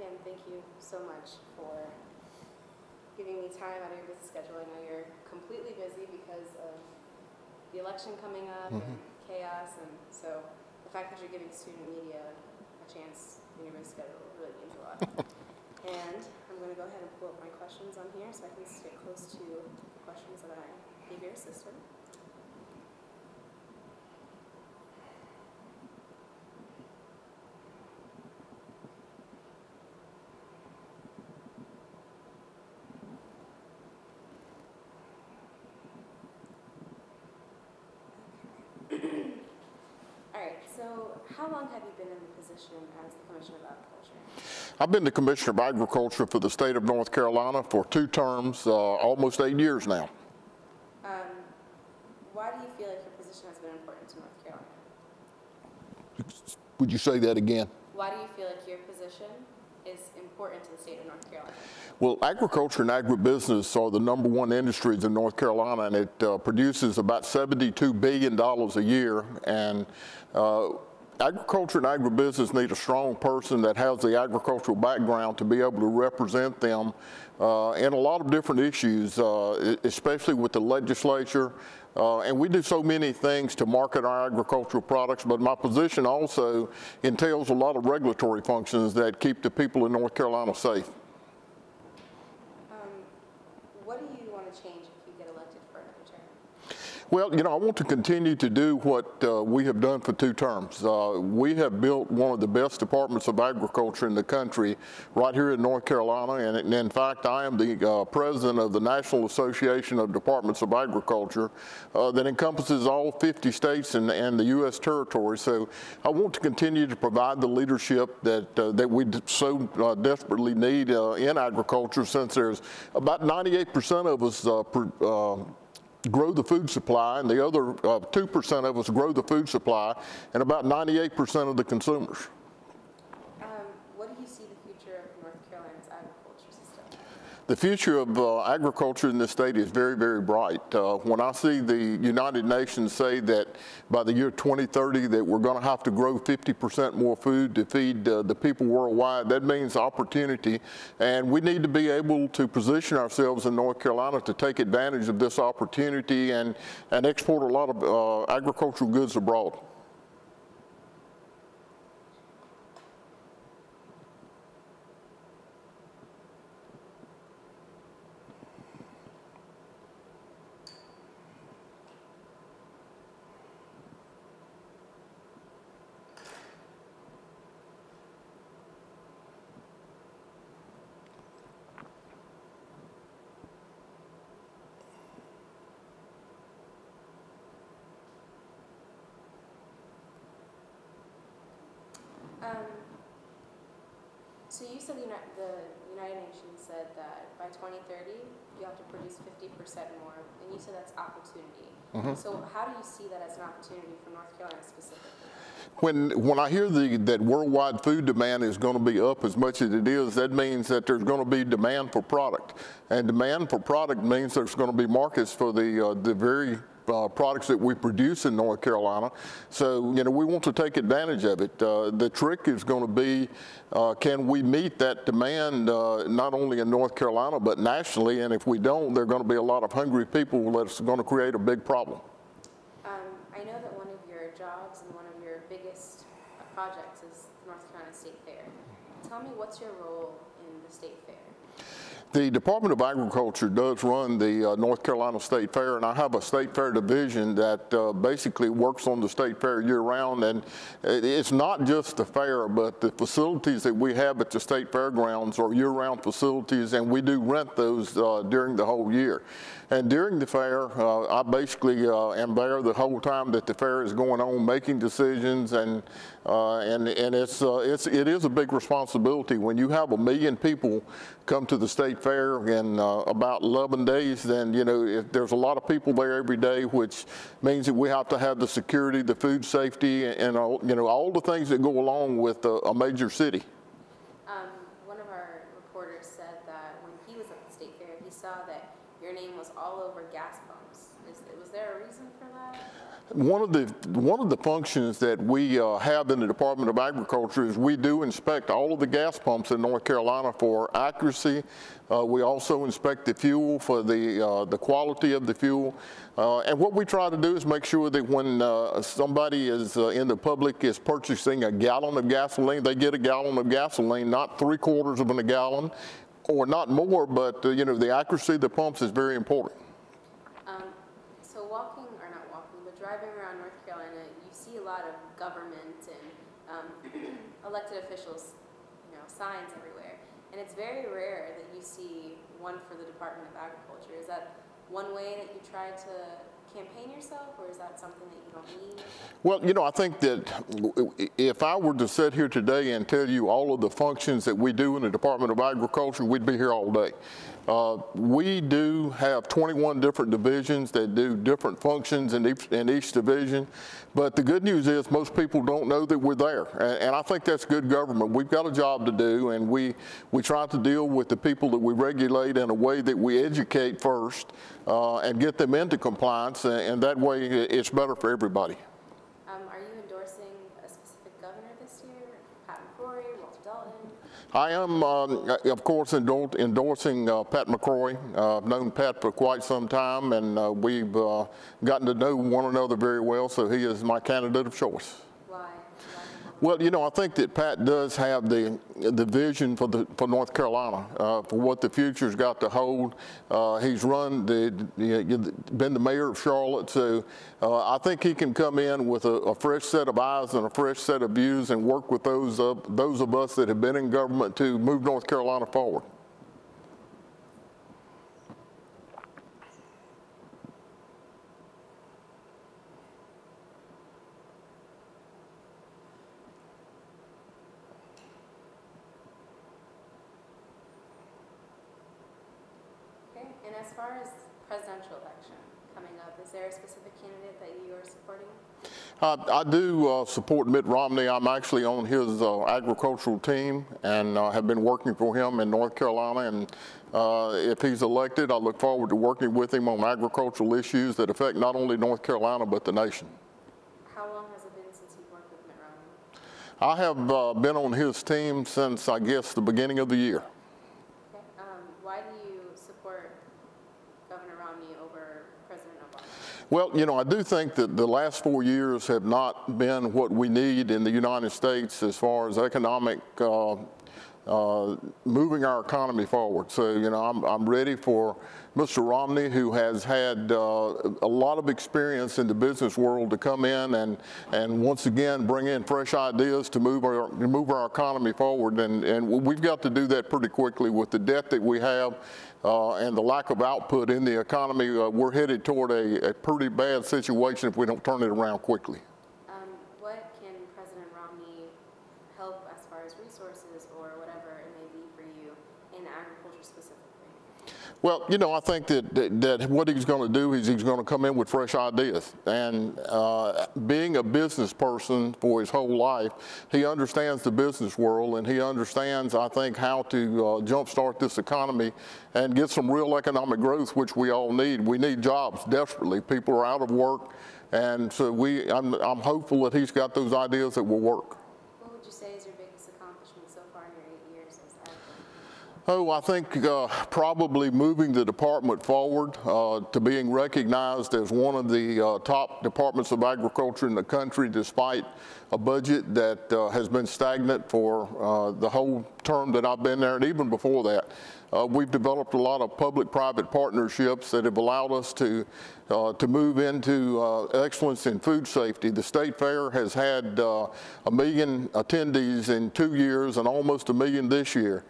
again, thank you so much for giving me time out of your busy schedule. I know you're completely busy because of the election coming up and chaos, and so the fact that you're giving student media a chance in your busy schedule really means a lot. And I'm going to go ahead and pull up my questions on here so I can stay close to the questions that I gave your assistant. All right, so how long have you been in the position as the Commissioner of Agriculture? I've been the Commissioner of Agriculture for the state of North Carolina for 2 terms, almost 8 years now. Why do you feel like your position has been important to North Carolina? Would you say that again? Why do you feel like your position is important to the state of North Carolina? Well, agriculture and agribusiness are the #1 industries in North Carolina, and it produces about $72 billion a year. And agriculture and agribusiness need a strong person that has the agricultural background to be able to represent them in a lot of different issues, especially with the legislature. And we do so many things to market our agricultural products, but my position also entails a lot of regulatory functions that keep the people in North Carolina safe. What do you want to change if you get elected for another term? Well, you know, I want to continue to do what we have done for 2 terms. We have built one of the best departments of agriculture in the country right here in North Carolina, and in fact, I am the president of the National Association of Departments of Agriculture that encompasses all 50 states and the U.S. territory. So I want to continue to provide the leadership that we so desperately need in agriculture, since there's about 98% of us grow the food supply, and the other 2% of us grow the food supply, and about 98% of the consumers. What do you see the future of North Carolina's agriculture system? The future of agriculture in this state is very, very bright. When I see the United Nations say that by the year 2030 that we're going to have to grow 50% more food to feed the people worldwide, that means opportunity, and we need to be able to position ourselves in North Carolina to take advantage of this opportunity and export a lot of agricultural goods abroad. So you said the United Nations said that by 2030 you have to produce 50% more, and you said that's opportunity. So how do you see that as an opportunity for North Carolina specifically? When I hear that worldwide food demand is going to be up as much as it is, that means that there's going to be demand for product, and demand for product means there's going to be markets for the very products that we produce in North Carolina. So, you know, we want to take advantage of it. The trick is going to be, can we meet that demand not only in North Carolina but nationally? And if we don't, there are going to be a lot of hungry people that's going to create a big problem. I know that one of your jobs and one of your biggest projects is the North Carolina State Fair. Tell me, what's your role in the State Fair? The Department of Agriculture does run the North Carolina State Fair, and I have a State Fair division that basically works on the State Fair year-round. And it's not just the fair, but the facilities that we have at the State Fairgrounds are year-round facilities, and we do rent those during the whole year. And during the fair, I basically am there the whole time that the fair is going on, making decisions, and it is a big responsibility. When you have 1 million people come to the State Fair in about 11 days, then, you know, there's a lot of people there every day, which means that we have to have the security, the food safety, and you know, all the things that go along with a major city. One of our reporters said that when he was at the State Fair, he saw that your name was all over gas pumps. Was there a reason for that? One of the functions that we have in the Department of Agriculture is we do inspect all of the gas pumps in North Carolina for accuracy. We also inspect the fuel for the quality of the fuel. And what we try to do is make sure that when somebody is in the public is purchasing a gallon of gasoline, they get a gallon of gasoline, not 3/4 of a gallon or not more, but you know, the accuracy of the pumps is very important. So driving around North Carolina, you see a lot of government and elected officials, you know, signs everywhere. And it's very rare that you see one for the Department of Agriculture. Is that one way that you try to campaign yourself, or is that something that you don't need? Well, you know, I think that if I were to sit here today and tell you all of the functions that we do in the Department of Agriculture, we'd be here all day. We do have 21 different divisions that do different functions in each division, but the good news is most people don't know that we're there, and I think that's good government. We've got a job to do, and we try to deal with the people that we regulate in a way that we educate first and get them into compliance, and that way it's better for everybody. Are you endorsing a specific governor this year? Pat McCrory, Walter Dalton? I am, of course, endorsing Pat McCrory. I've known Pat for quite some time, and we've gotten to know one another very well, so he is my candidate of choice. Why? Well, you know, I think that Pat does have the vision for North Carolina, for what the future's got to hold. He's been the mayor of Charlotte, so I think he can come in with a fresh set of eyes and a fresh set of views and work with those of us that have been in government to move North Carolina forward. And as far as presidential election coming up, is there a specific candidate that you are supporting? I do support Mitt Romney. I'm actually on his agricultural team and have been working for him in North Carolina. And if he's elected, I look forward to working with him on agricultural issues that affect not only North Carolina but the nation. How long has it been since you've worked with Mitt Romney? I have been on his team since, I guess, the beginning of the year. Okay. Why do you support Governor Romney over President Obama? Well, you know, I do think that the last 4 years have not been what we need in the United States as far as economic, moving our economy forward. So, you know, I'm ready for Mr. Romney, who has had a lot of experience in the business world, to come in and once again bring in fresh ideas to move our economy forward. And we've got to do that pretty quickly with the debt that we have. And the lack of output in the economy. We're headed toward a pretty bad situation if we don't turn it around quickly. What can President Romney help as far as resources or whatever it may be for you in agriculture specifically? Well, you know, I think that what he's going to do is he's going to come in with fresh ideas. And being a business person for his whole life, he understands the business world, and he understands, I think, how to jumpstart this economy and get some real economic growth, which we all need. We need jobs desperately. People are out of work, and so I'm hopeful that he's got those ideas that will work. What would you say is your biggest accomplishment so far in your 8 years as agriculture? Oh, I think probably moving the department forward to being recognized as one of the top departments of agriculture in the country, despite a budget that has been stagnant for the whole term that I've been there, and even before that. We've developed a lot of public-private partnerships that have allowed us to move into excellence in food safety. The State Fair has had 1 million attendees in 2 years and almost 1 million this year.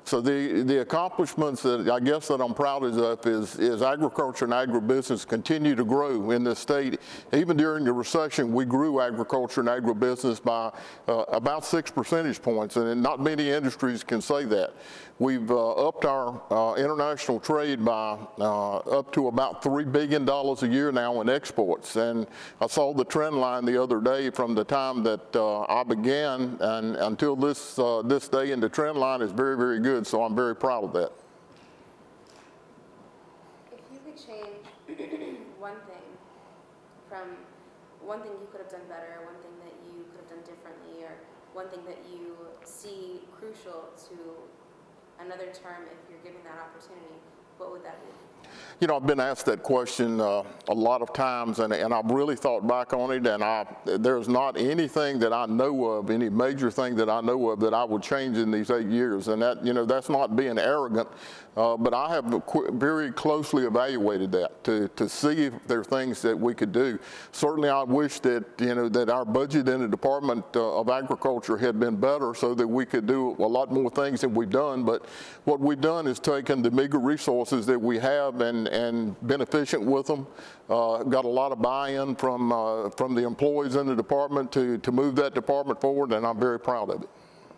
So the accomplishments that I guess that I'm proud of is agriculture and agribusiness continue to grow in this state. Even during the recession, we grew agriculture and agribusiness by about 6 percentage points, and not many industries can say that. We've upped our international trade by up to about $3 billion a year now in exports. And I saw the trend line the other day from the time that I began and until this day, and the trend line is very, very good. So I'm very proud of that. If change one thing from one thing you could have done better, one thing that you could have done differently, or one thing that you see crucial to another term if you're given that opportunity, what would that be? You know, I've been asked that question a lot of times, and I've really thought back on it, and there's not anything that I know of, any major thing that I know of that I would change in these 8 years, and that, you know, that's not being arrogant, but I have very closely evaluated that to see if there are things that we could do. Certainly, I wish that, you know, that our budget in the Department of Agriculture had been better so that we could do a lot more things than we've done, but what we've done is taken the meager resources that we have and been efficient with them. Got a lot of buy-in from the employees in the department to move that department forward, and I'm very proud of it.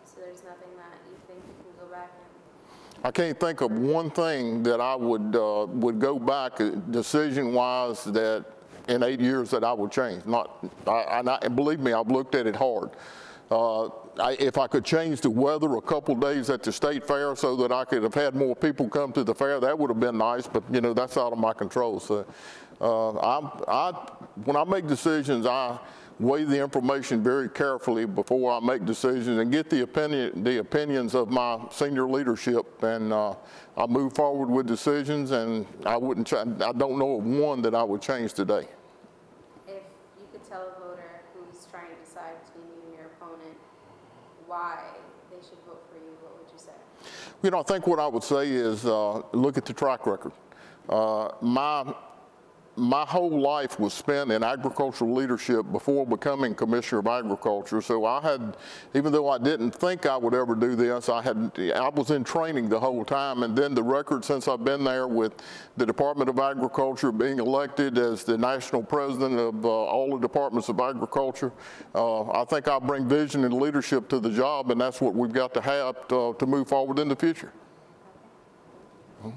So there's nothing that you think you can go back and... I can't think of one thing that I would go back decision-wise that in 8 years that I would change. And believe me, I've looked at it hard. If I could change the weather a couple days at the state fair so that I could have had more people come to the fair, that would have been nice, but you know, that's out of my control. So when I make decisions, I weigh the information very carefully before I make decisions and get the opinions of my senior leadership, and I move forward with decisions, and I don't know of one that I would change today. If you could tell a voter who's trying to decide between you and your opponent why they should vote for you, what would you say? You know, I think what I would say is look at the track record. My whole life was spent in agricultural leadership before becoming Commissioner of Agriculture. So I had, even though I didn't think I would ever do this, I was in training the whole time. And then the record since I've been there with the Department of Agriculture, being elected as the national president of all the departments of agriculture, I think I bring vision and leadership to the job, and that's what we've got to have to move forward in the future. Okay.